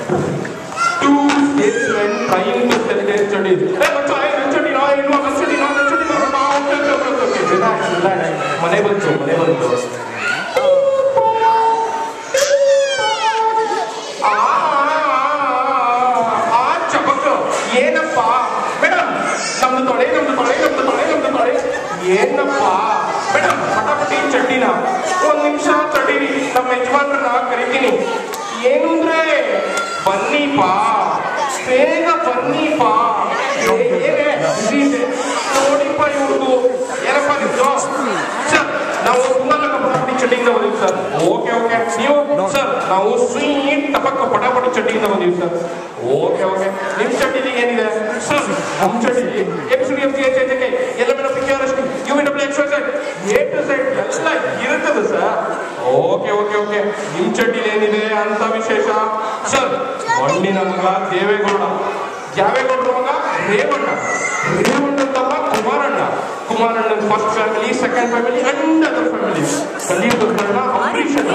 Two statesmen trying to sell their studies. ಮನೆ ಬಂತು ಏನಪ್ಪ ಮೇಡಮ್ ನಮ್ದು ತೊಳೆ ಏನಪ್ಪ ಮೇಡಮ್ ಪಟಾಪಟಿ ಚಡ್ಡಿನ ಒಂದ್ ನಿಮಿಷ ತಡೀರಿ ನಮ್ಮ ಯಜಮಾನ್ರನ್ನ ಕರಿತೀನಿ ಏನು ಅಂದ್ರೆ ಬನ್ನಿಪಾ ಬೇಗ ಬನ್ನಿಪಾ ನೋಡಿಪ್ಪ ಇವ್ರದು ಏನಪ್ಪ ನಿಮ್ದು ಸರ್ ನಾವು ಪಟಾಪಟಿ ಚಡ್ಡಿಯಿಂದ ಬಂದಿವಿ ಸರ್ ಓಕೆ ನೀವು ಸರ್ ನಾವು ಸ್ವೀಟ್ ಟಪಕ್ಕ ಪಟಾಪಟಿ ಚಡ್ಡಿಯಿಂದ ಬಂದಿವಿ ಸರ್ ಓಕೆ ನಿಮ್ ಚಡ್ಡಿಲಿ ಏನಿದೆ ಸರ್ ನಮ್ ಚಡ್ಡಿಲಿ ಎಫ್ಸಿಡಿಎಫ್ಸಿಎಚ್ಎಚ್ಕೆ ಎಲ್ಲ madam ಪಿಕ್ಯೂರಷ್ಟು UWXYZ A to Z ಎಲ್ಲ ಇರುತ್ತದೆ ಸರ್ ಓಕೆ ನಿಮ್ ಚಡ್ಡಿಲಿ ಏನಿದೆ ಅಂತ ವಿಶೇಷ ಸರ್ ಮಣ್ಣಿನ ಮಗ ದೇವೇಗೌಡರ ಮಗ ರೇವಣ್ಣ ತಮ್ಮ Kumaranna first family second family and other family Kaliyuga Karna Ambareesh ಅಣ್ಣ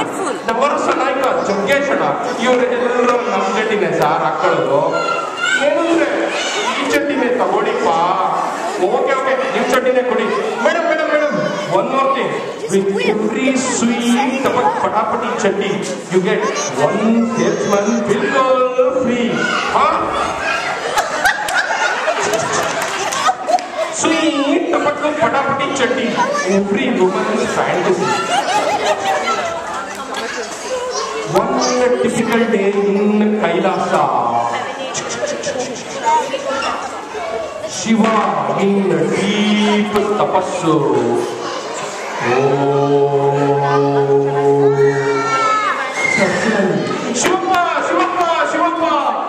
ನವರಸ ನಾಯಕ ಜಗ್ಗೇಶ್ ಅಣ್ಣ ಇವರೆಲ್ಲರೂ ನಮ್ಮ ಚಡ್ಡಿನೇ ಸಾರ್ ಹಾಕೊಳ್ಳೋದು ಏನಂದ್ರೆ ಈ ಚಡ್ಡಿನೇ ತಗೊಳ್ಳಿಪ್ಪ ಓಕೆ ನಿಮ್ ಚಡ್ಡಿನೇ ಕೊಡಿ madam one more thing with every sweet tapak patapati chutney you get one salesman bilkul free sweet tapak patapati chutney every woman's fantasy one typical day in Kailasa Shiva in deep tapassu Shivappa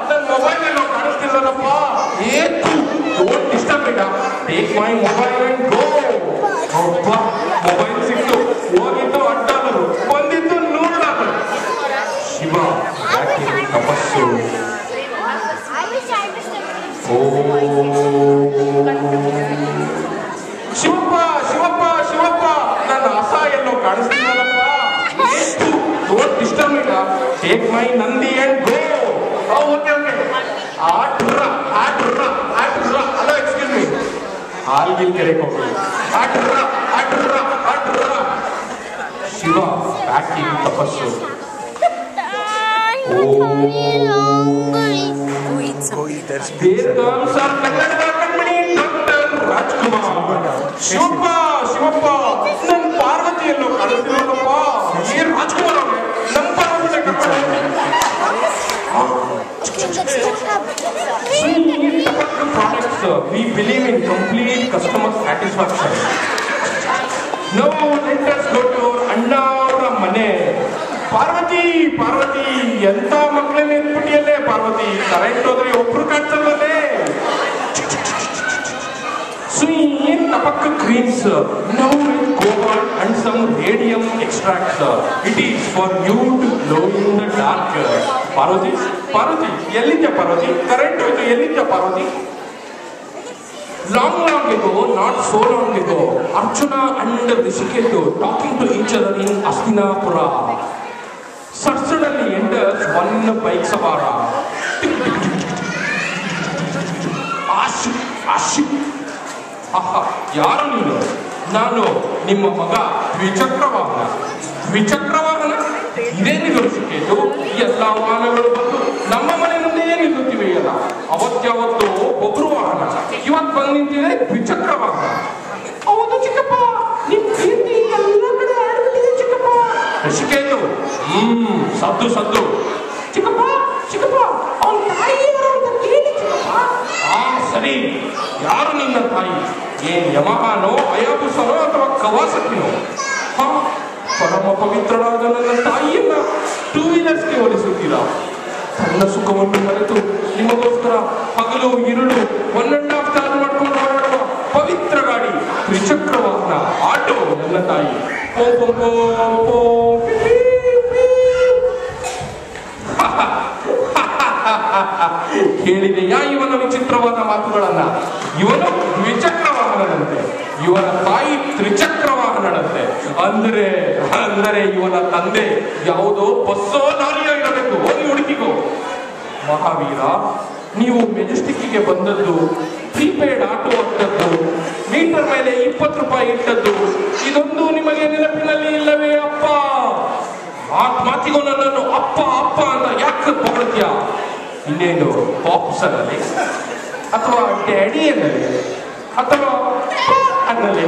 ನನ್ನ mobile ಎಲ್ಲೋ ಕಾಣಿಸ್ತಿಲ್ಲಪ್ಪ don't disturb it take my mobile and go ಒಬ್ಬ mobile ಸಿಕ್ತು ಹೋಗಿದ್ದು $8 ಬಂದಿದ್ದು $100 ಶಿವ ಯಾಕೆ ತಪಸ್ಸು ಶಿವಪ್ಪ ನನ್ನ ಹಸ ಎಲ್ಲೋ ಕಾಣಿಸ್ತಿಲ್ಲಪ್ಪ don't disturb it take my Nandi and go okay ಆಟ್ರ ಅಲ್ಲ ಎಕ್ಸ್ಕ್ಯೂಸ್ ಮೀ ಹಾಲ್ಗಿಲ್ ಕೆರೆ ಹೋಗಿ ಆಟ್ರ ಶಿವ ಬ್ಯಾಕಿಂಗ್ ತಪಸ್ಸು ರಾಜ್ಕುಮಾರ್ ಶಿವಪ್ಪ ನನ್ನ ಪಾರ್ವತಿಯನ್ನು ಕಳಿಸಿರೋದಪ್ಪ ಏನ್ ರಾಜ್ಕುಮಾರ್ ಅವ್ರೆ ನಮ್ಮ Parvati products we believe in complete customer satisfaction now let us go to ಅಣ್ಣ ಅವರ ಮನೆ ಪಾರ್ವತಿ ಎಂತ ಮಕ್ಕಳನ್ನ ಎತ್ಬಿಟ್ಟಿಯಲ್ಲೇ ಪಾರ್ವತಿ ಕರೆಂಟ್ ಹೋದ್ರೆ ಒಬ್ರು ಕಾಣ್ಸಲ್ವಲ್ಲೇ sweet tapak creams now with cobalt and some radium extracts it is for you to glow in the dark parvati ellidya parvati current hoytu ellidya parvati long ago not so long ago Arjuna and Rishiketu talking to each other in Hastinapura suddenly enters one bike savara ashik ಯಾರು ನೀನು ನಾನು ನಿಮ್ಮ ಮಗ ದ್ವಿಚಕ್ರ ವಾಹನ ಇದೇನಿದು ಋಷಿಕೇತು ಎಲ್ಲ ವಾಹನಗಳು ಬಂದು ನಮ್ಮ ಮನೆ ಮುಂದೆ ನಿಲ್ಲುತ್ತಿವೆ ಅಲ್ಲ ಅವತ್ಯಾವತ್ತು ಒಬ್ರು ವಾಹನ ಇವತ್ತು ಬಂದು ನಿಂತಿದೆ ದ್ವಿಚಕ್ರ ವಾಹನ ಹೌದು ಚಿಕ್ಕಪ್ಪ ನಿಮ್ ಕೀರ್ತಿ ಎಲ್ಲ ಕಡೆ ಆಡ್ಬಿಟ್ಟಿದೆ ಚಿಕ್ಕಪ್ಪ ಋಷಿಕೇತು ಸದ್ದು ಚಿಕ್ಕಪ್ಪ ಅವನ ತಾಯಿ ಅಂತ ಕೇಳಿ ಚಿಕ್ಕಪ್ಪ ಸರಿ ಯಾರು ನಿನ್ನ ತಾಯಿ ಏನ್ ಯಮಹಾನೋ ಅಯಾಬುಸನೋ ಅಥವಾ ಕವಾಸಕಿನೋ ಪರಮ ಪವಿತ್ರರಾದ ನನ್ನ ತಾಯಿಯನ್ನ 2 ವೀಲರ್ಸ್ಗೆ ಹೋಲಿಸುತ್ತೀರಾ ತನ್ನ ಸುಖವನ್ನು ಮರೆತು ನಿಮಗೋಸ್ಕರ ಹಗಲು ഇരുಳು 1.5 ಚಾರ್ಜ್ ಮಾಡ್ಕೊಂಡು ಓಡಾಡುವ ಪವಿತ್ರ ಗಾಡಿ ತ್ರಿಚಕ್ರ ವಾಹನ ಆಟೋ ನನ್ನ ತಾಯಿ ಕೇಳಿದೆಯಾ ಇವನ ವಿಚಿತ್ರವಾದ ಮಾತುಗಳನ್ನ ಇವನು ದ್ವಿಚಕ್ರ ವಾಹನದಂತೆ ಇವನ ತಾಯಿ ತ್ರಿಚಕ್ರ ವಾಹನದಂತೆ ಅಂದರೆ ಇವನ ತಂದೆ ಯಾವುದೋ ಬಸ್ಸೋ ಲಾರಿಯೋ ಇರಬೇಕು ಹೋಗಿ ಹುಡುಕಿಕೋ ಮಹಾವೀರ, ನೀವು ಮೆಜೆಸ್ಟಿಕ್ಗೆ ಬಂದದ್ದು, ಪ್ರೀಪೇಡ್ ಆಟೋ ಅಂತದ್ದು, ಮೀಟರ್ ಮೇಲೆ 20 ರೂಪಾಯಿ ಇಟ್ಟದ್ದು, ಇದೊಂದು ನಿಮಗೆ ನೆನಪಿನಲ್ಲಿ ಇಲ್ಲವೇ ಅಪ್ಪ? ಮಾತಿಗೂ ನನ್ನನ್ನು ಅಪ್ಪ ಅಪ್ಪ ಅಂತ ಯಾಕೆ ಹೊಗಳ್ತೀಯ? ಇನ್ನೇನು ಪಾಪ್ಸ್ ಅನ್ನಲಿ, ಅಥವಾ ಡ್ಯಾಡಿ ಅನ್ನಲಿ, ಅಥವಾ ಅನ್ನಲಿ?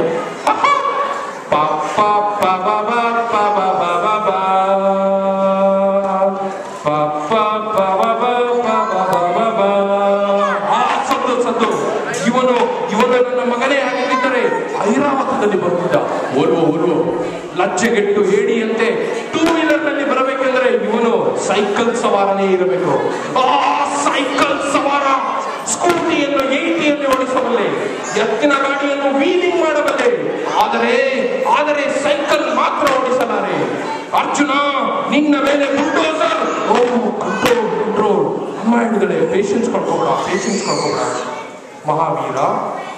ಇವನು ನನ್ನ ಮಗನೇ ಆಗಿದ್ದರೆ ಐರಾವತದಲ್ಲಿ ಬರುತ್ತಿದ್ದ. ಓಲ್ವೋ ಲಜ್ಜೆಗೆಟ್ಟು ಹೇಡಿಯಂತೆ 2 ವೀಲರ್ ನಲ್ಲಿ ಬರಬೇಕೆಂದ್ರೆ ಇವನು ಸೈಕಲ್ ಸವಾರನೇ ಇರಬೇಕು. ಸೈಕಲ್ ಸವಾರ ಸ್ಕೂಟಿಯನ್ನು 80ಯಲ್ಲಿ ಓಡಿಸಬಲ್ಲೆ, ಎತ್ತಿನ ಗಾಡಿಯನ್ನು ವೀಲಿಂಗ್ ಮಾಡಬಲ್ಲೆ, ಆದರೆ ಸೈಕಲ್ ಮಾತ್ರ ಓಡಿಸಲಾರೆ. ಅರ್ಜುನ, ನಿನ್ನ ಮೇಲೆ ಬುಲ್ಡೋಸರ್. ಕಂಟ್ರೋಲ್ ಅಮ್ಮ ಹೇಳಿದಳೆ, ಪೇಷನ್ಸ್ ಕಳ್ಕೊಬೇಡ. ಮಹಾವೀರ,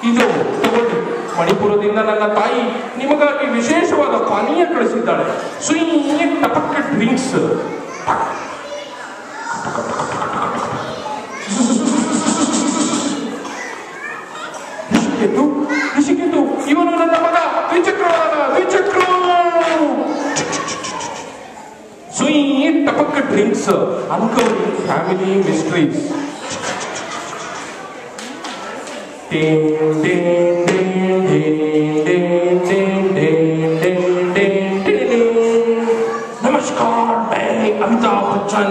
ಇದು ತಗೊಳ್ಳಿ, ಮಣಿಪುರದಿಂದ ನನ್ನ ತಾಯಿ ನಿಮಗಾಗಿ ವಿಶೇಷವಾದ ಪಾನೀಯ ಕಳಿಸಿದ್ದಾಳೆ. ಸುಯ್ಯ ಟಪಕ್ ಡ್ರಿಂಕ್ಸ್. ಋಷಿಕೇತು, ಇವನು ನನ್ನ ಮಗ ದ್ವಿಚಕ್ರ. ಸುಯ್ಯ ಟಪಕ್ ಡ್ರಿಂಕ್ಸ್, ಅನ್ಕವರಿಂಗ್ ಫ್ಯಾಮಿಲಿ ಮಿಸ್ಟ್ರೀಸ್. नमस्कार, मैं अमिताभ बच्चन,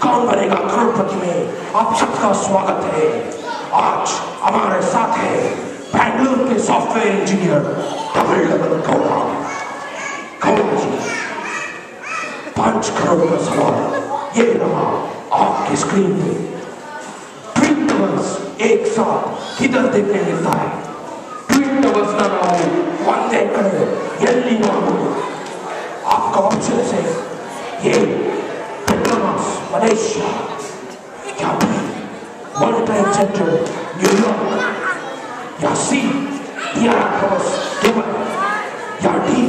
कौन बनेगा करोड़पति में आप सबका स्वागत है। आज हमारे साथ है बैंगलोर के सॉफ्टवेयर इंजीनियर तमिलनाडु गौड़ा जी। 5 करोड़ का सवाल ये रहा आपकी स्क्रीन पे। ट्विन टावर्स एक साथ किधर देखने मिलता है? ट्विन टावर्स ना हो ಒಂದೇ ಕಡೆ ಎಲ್ಲಿ ನೋಡಬಹುದು? आपका ऑप्शन है ये पेट्रोनास मलेशिया, या B World Trade Center New York, या सी टियारा टावर्स दुबई, या D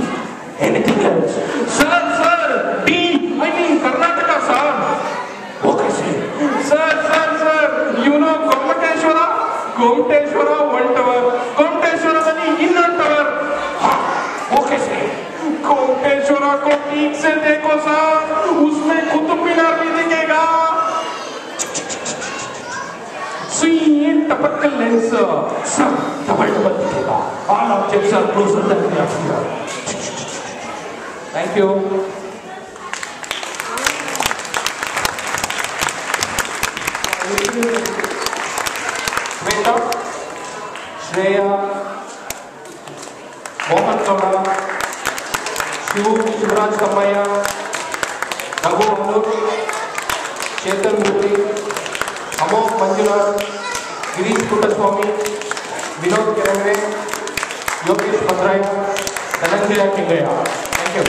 anything else? Sir D I mean Karnataka sir. Okay sir you know Gomateshwar 1 tower, गोमटेश्वरದಲ್ಲಿ ಇನ್ನೊಂದು टावर. ओके सर, गोमटेश्वर को ठीक से देखो सर, उसमें कुतुब मीनार भी दिखेगा. सुई टपक लेंस सर, डबल दिखेगा. All objects are closer than the other. Thank you. Shweta, Shreya, Mohan Gowda, Shivraj Kammaiah, Raghu Amur, Chetan Murthy, Amogh Manjunath, Girish Puttaswamy, Vinod Kerange, Yogesh Bhadraya, Dhananjay Kingaiah. Thank you.